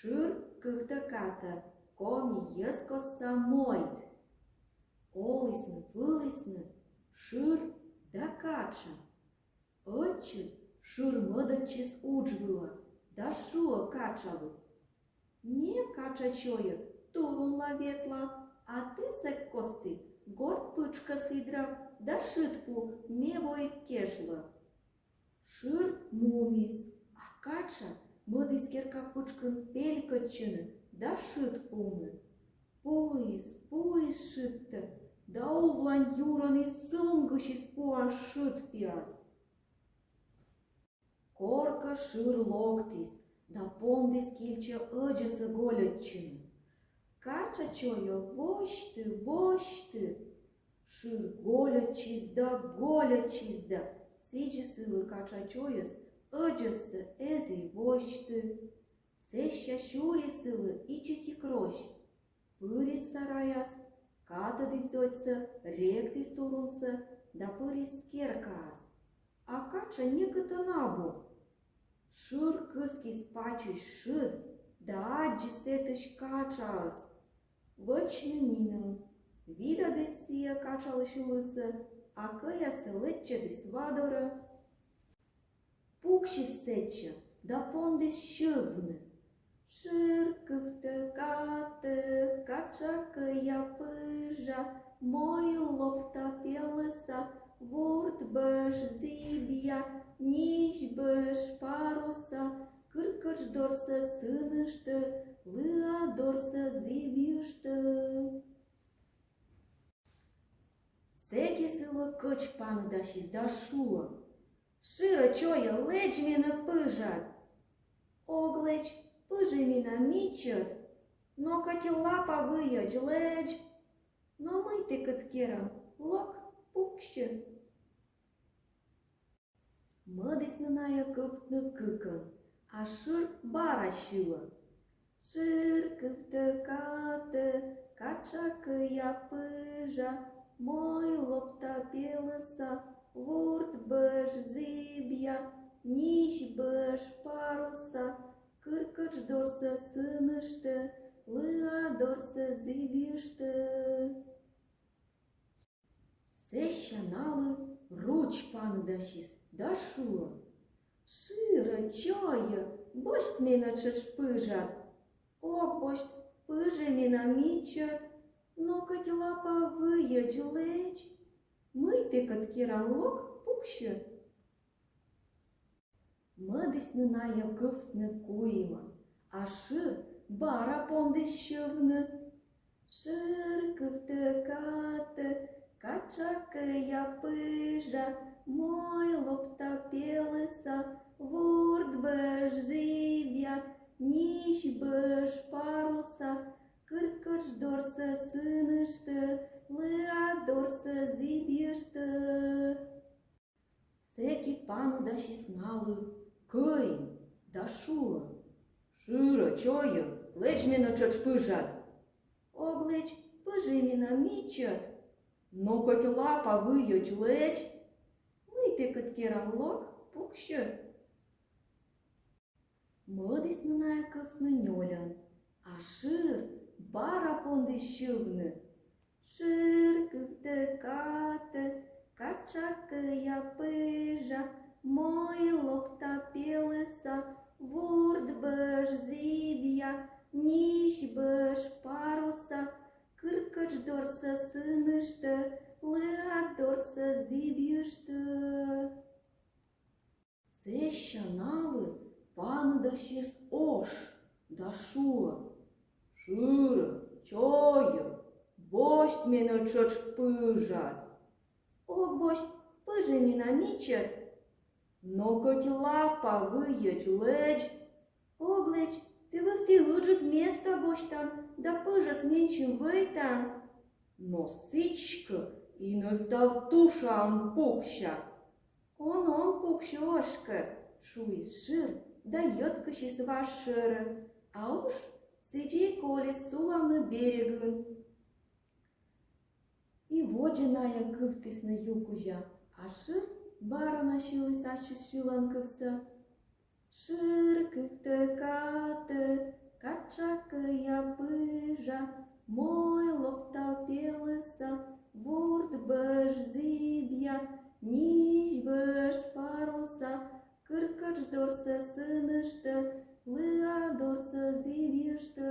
Шыр кыхтыкаты, коми ескоса мойт. Олысны-вылысны, шыр да кача. Отчы шырмыдычис уджвыла, да шуо качалы. Не качачое турунла ветла, а ты сек косты, горд пычка сидрав, да шитпу мевой кешла. Шыр мунис, а кача мыдыскерка пычкын пелькотчыны, да шитпуны. Поис шитты, да овлань юраны сунгышис пуан шитпиат. Корка шыр локтис, да пондис кильча ыджысы голетчыны. Кача чойо вошты, шыр голетчиз да, сиджисылы кача чойос ыджысы эзи вошты. Сеща шурисылы ичити крощ. Пырис сараяс, катадис дочса, ректис турунса, да пырис скеркаас. А кача некыта набу. Шыр кыскис пачыш шыд, да аджи сетыш качаас. Вăчны нинă, видадис сия качалышылыса, а кăясы лăччăдис вадорă. Пукшис сеччă, да пондис шывны. Шыр кыхтыкаты, кача кăя пыжа, мой лопта пелăса, вурт бăш зибia, ниш бăш паруса, кыркăч дорсă сынышты, лыа дорсă зибишты. Секисылă кăч панăдашис да шуă. Шырă чойă лeci mină пыжат. Оглeci пыжи mină мичăт, но căti lapa văiăgi legi, но măite cât cherăm, loc pukșă. Mădis nănaia căftnă căcă, a șır bara șilă. Șır câftăcată, cacea căia păja, moi lopta pelăsa, vurt băș zibia, nici băș parusa, cârcăci dor să sânăște, lăa dor să zibiște. Seșanală ruci panădașis, da șuă. Шырă чойă, boști mină ce-ți păjat. Oc boști păjă mină mică, no căti lapa văiăgi legi, măite cât chiran loc pucșă. Mădis nănaia căftnă cuimă, a șır bara pondis șăvnă. Șır căftăcată, cacea căia păja, moi lopta pelăsa, vurt băș zibia, nici băș parusa, cârcăci dor să sânăște, lăa dor să zibiște. Sechi pană da și snală, căi, da șuă. Șıră, cioiă, leci mină ce-ți păjat. Ogleci, păjă mină micăt, no căti lapa văiăgi leci, măite cât chiran loc pucșă. Mădis nănaia căftnă niolăn, a șır bara pondis șăvnă. Șır câftăcată, cacea căia păja, moi lopta pelăsa, vurt băș zibia, nici băș parusa, cârcăci dor să sânăște, lăa dor să zibiște. Seșanală panădașis oș, da șuă. Șıră, cioiă, boști mină ce-ți păjat. Oc boști păjă mină micăt, no căti lapa văiăgi legi, ogleci, te văfti hăgăt mesta boștan, da păjă sminci-n văitan, no sicică, i năstav tușa în pucșa. Ono în pucșă oșcă, șuis șır, da iotcă și sva șără, auș, сидей коле суламны берегін. И воджаная кыфтысны юкужа, а шыр барана шилыса шилан кывса. Шыр кыфты каты, dorsă sânăștă, lăa dorsă zivieștă,